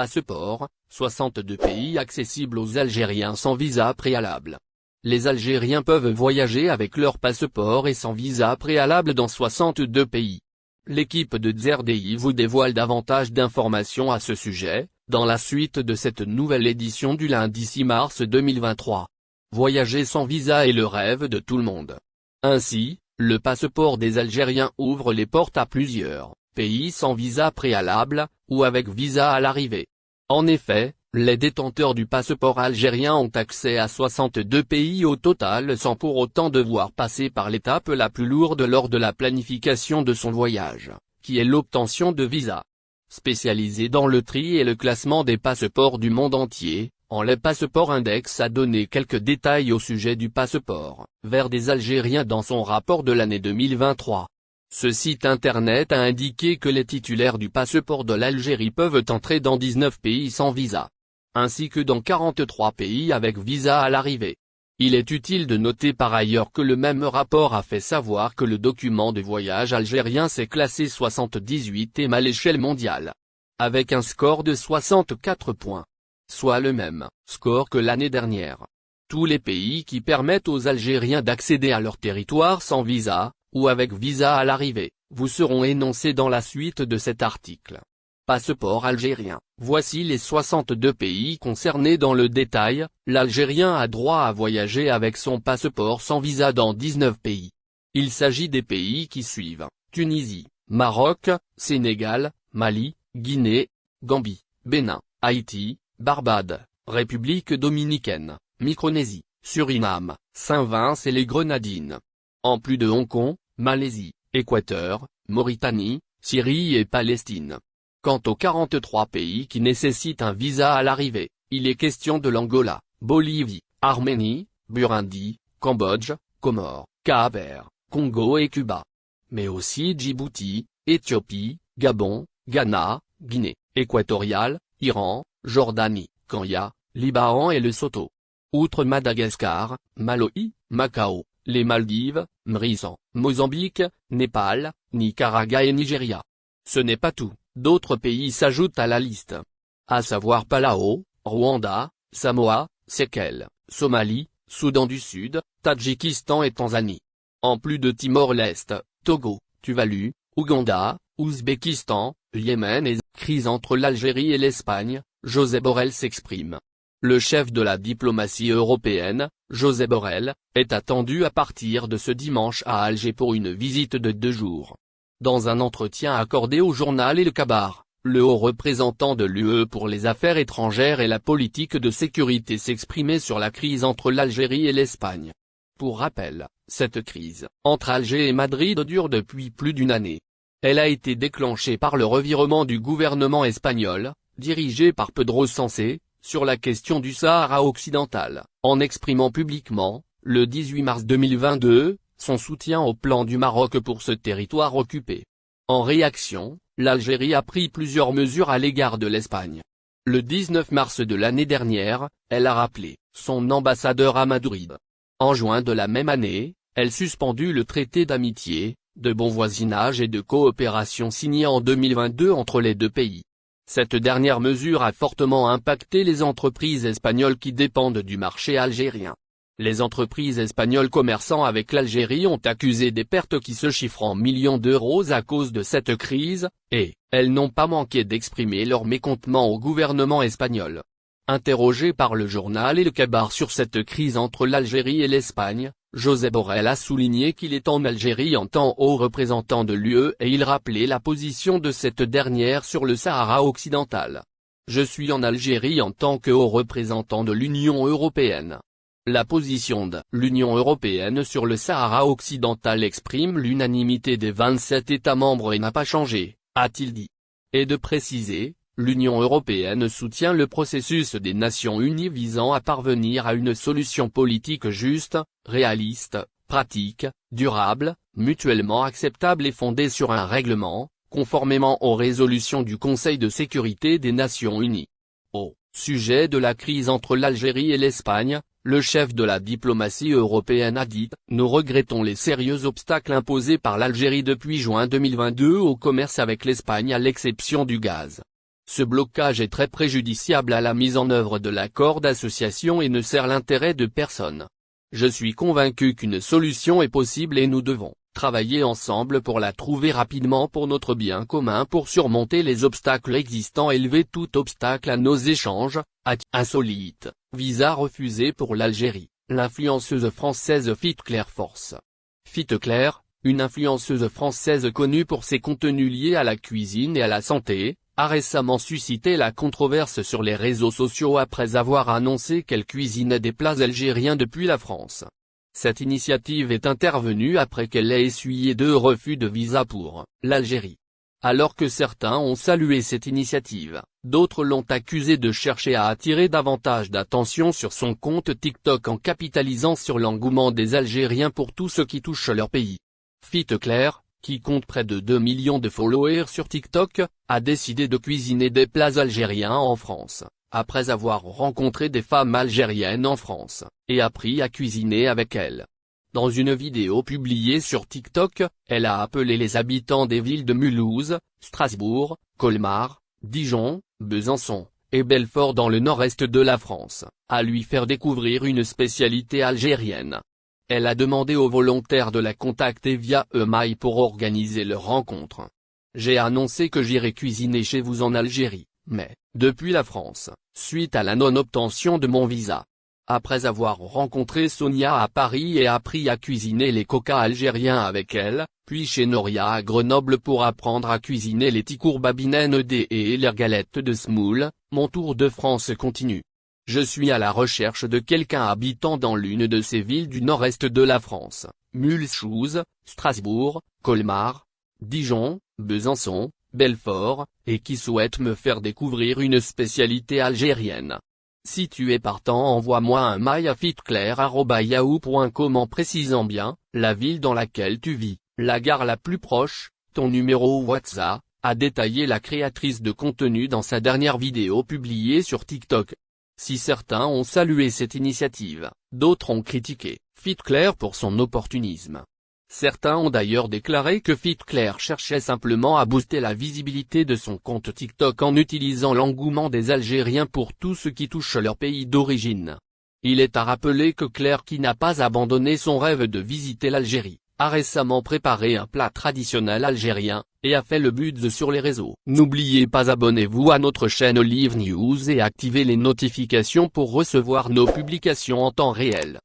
passeport, 62 pays accessibles aux Algériens sans visa préalable. Les Algériens peuvent voyager avec leur passeport et sans visa préalable dans 62 pays. L'équipe de ZRDI vous dévoile davantage d'informations à ce sujet, dans la suite de cette nouvelle édition du lundi 6 mars 2023. Voyager sans visa est le rêve de tout le monde. Ainsi, le passeport des Algériens ouvre les portes à plusieurs pays sans visa préalable, ou avec visa à l'arrivée. En effet, les détenteurs du passeport algérien ont accès à 62 pays au total sans pour autant devoir passer par l'étape la plus lourde lors de la planification de son voyage, qui est l'obtention de visa. Spécialisé dans le tri et le classement des passeports du monde entier, Le Passeport Index a donné quelques détails au sujet du passeport vert des Algériens dans son rapport de l'année 2023. Ce site internet a indiqué que les titulaires du passeport de l'Algérie peuvent entrer dans 19 pays sans visa, ainsi que dans 43 pays avec visa à l'arrivée. Il est utile de noter par ailleurs que le même rapport a fait savoir que le document de voyage algérien s'est classé 78e à l'échelle mondiale, avec un score de 64 points, soit le même score que l'année dernière. Tous les pays qui permettent aux Algériens d'accéder à leur territoire sans visa, ou avec visa à l'arrivée, vous seront énoncés dans la suite de cet article. Passeport algérien. Voici les 62 pays concernés dans le détail. L'Algérien a droit à voyager avec son passeport sans visa dans 19 pays. Il s'agit des pays qui suivent: Tunisie, Maroc, Sénégal, Mali, Guinée, Gambie, Bénin, Haïti, Barbade, République dominicaine, Micronésie, Suriname, Saint-Vince et les Grenadines. En plus de Hong Kong, Malaisie, Équateur, Mauritanie, Syrie et Palestine. Quant aux 43 pays qui nécessitent un visa à l'arrivée, il est question de l'Angola, Bolivie, Arménie, Burundi, Cambodge, Comores, Cap-Vert, Congo et Cuba. Mais aussi Djibouti, Éthiopie, Gabon, Ghana, Guinée équatoriale, Iran, Jordanie, Kenya, Liban et Lesotho. Outre Madagascar, Malawi, Macao, les Maldives, Maurice, Mozambique, Népal, Nicaragua et Nigeria. Ce n'est pas tout, d'autres pays s'ajoutent à la liste. À savoir Palau, Rwanda, Samoa, Seychelles, Somalie, Soudan du Sud, Tadjikistan et Tanzanie. En plus de Timor-Leste, Togo, Tuvalu, Ouganda, Ouzbékistan, Yémen et crise entre l'Algérie et l'Espagne, Josep Borrell s'exprime. Le chef de la diplomatie européenne, Josep Borrell, est attendu à partir de ce dimanche à Alger pour une visite de 2 jours. Dans un entretien accordé au journal El Kabar, le haut représentant de l'UE pour les affaires étrangères et la politique de sécurité s'exprimait sur la crise entre l'Algérie et l'Espagne. Pour rappel, cette crise entre Alger et Madrid dure depuis plus d'une année. Elle a été déclenchée par le revirement du gouvernement espagnol, dirigé par Pedro Sánchez, sur la question du Sahara occidental, en exprimant publiquement, le 18 mars 2022, son soutien au plan du Maroc pour ce territoire occupé. En réaction, l'Algérie a pris plusieurs mesures à l'égard de l'Espagne. Le 19 mars de l'année dernière, elle a rappelé son ambassadeur à Madrid. En juin de la même année, elle suspendu le traité d'amitié, de bon voisinage et de coopération signé en 2022 entre les deux pays. Cette dernière mesure a fortement impacté les entreprises espagnoles qui dépendent du marché algérien. Les entreprises espagnoles commerçant avec l'Algérie ont accusé des pertes qui se chiffrent en millions d'euros à cause de cette crise, et elles n'ont pas manqué d'exprimer leur mécontentement au gouvernement espagnol. Interrogé par le journal El Kabar sur cette crise entre l'Algérie et l'Espagne, Josep Borrell a souligné qu'il est en Algérie en tant haut représentant de l'UE et il rappelait la position de cette dernière sur le Sahara occidental. Je suis en Algérie en tant que haut représentant de l'Union européenne. La position de l'Union européenne sur le Sahara occidental exprime l'unanimité des 27 États membres et n'a pas changé, a-t-il dit. Et de préciser, l'Union européenne soutient le processus des Nations unies visant à parvenir à une solution politique juste, réaliste, pratique, durable, mutuellement acceptable et fondée sur un règlement, conformément aux résolutions du Conseil de sécurité des Nations unies. Au sujet de la crise entre l'Algérie et l'Espagne, le chef de la diplomatie européenne a dit « Nous regrettons les sérieux obstacles imposés par l'Algérie depuis juin 2022 au commerce avec l'Espagne à l'exception du gaz. Ce blocage est très préjudiciable à la mise en œuvre de l'accord d'association et ne sert l'intérêt de personne. Je suis convaincu qu'une solution est possible et nous devons travailler ensemble pour la trouver rapidement pour notre bien commun pour surmonter les obstacles existants et lever tout obstacle à nos échanges. Insolite, visa refusé pour l'Algérie, l'influenceuse française Fit-Claire force. Fit-Claire, une influenceuse française connue pour ses contenus liés à la cuisine et à la santé, a récemment suscité la controverse sur les réseaux sociaux après avoir annoncé qu'elle cuisinait des plats algériens depuis la France. Cette initiative est intervenue après qu'elle ait essuyé 2 refus de visa pour l'Algérie. Alors que certains ont salué cette initiative, d'autres l'ont accusée de chercher à attirer davantage d'attention sur son compte TikTok en capitalisant sur l'engouement des Algériens pour tout ce qui touche leur pays. Fit-Claire, qui compte près de 2 millions de followers sur TikTok, a décidé de cuisiner des plats algériens en France, après avoir rencontré des femmes algériennes en France, et appris à cuisiner avec elles. Dans une vidéo publiée sur TikTok, elle a appelé les habitants des villes de Mulhouse, Strasbourg, Colmar, Dijon, Besançon, et Belfort dans le nord-est de la France, à lui faire découvrir une spécialité algérienne. Elle a demandé aux volontaires de la contacter via email pour organiser leur rencontre. J'ai annoncé que j'irai cuisiner chez vous en Algérie, mais, depuis la France, suite à la non-obtention de mon visa. Après avoir rencontré Sonia à Paris et appris à cuisiner les coca algériens avec elle, puis chez Noria à Grenoble pour apprendre à cuisiner les tikour babinen et les galettes de semoule, mon tour de France continue. Je suis à la recherche de quelqu'un habitant dans l'une de ces villes du nord-est de la France, Mulhouse, Strasbourg, Colmar, Dijon, Besançon, Belfort, et qui souhaite me faire découvrir une spécialité algérienne. Si tu es partant, envoie-moi un mail à fitclair@yahoo.com en précisant bien la ville dans laquelle tu vis, la gare la plus proche, ton numéro WhatsApp, a détaillé la créatrice de contenu dans sa dernière vidéo publiée sur TikTok. Si certains ont salué cette initiative, d'autres ont critiqué Fit-Claire pour son opportunisme. Certains ont d'ailleurs déclaré que Fit-Claire cherchait simplement à booster la visibilité de son compte TikTok en utilisant l'engouement des Algériens pour tout ce qui touche leur pays d'origine. Il est à rappeler que Claire, qui n'a pas abandonné son rêve de visiter l'Algérie, a récemment préparé un plat traditionnel algérien, et a fait le buzz sur les réseaux. N'oubliez pas, abonnez-vous à notre chaîne Olive News et activez les notifications pour recevoir nos publications en temps réel.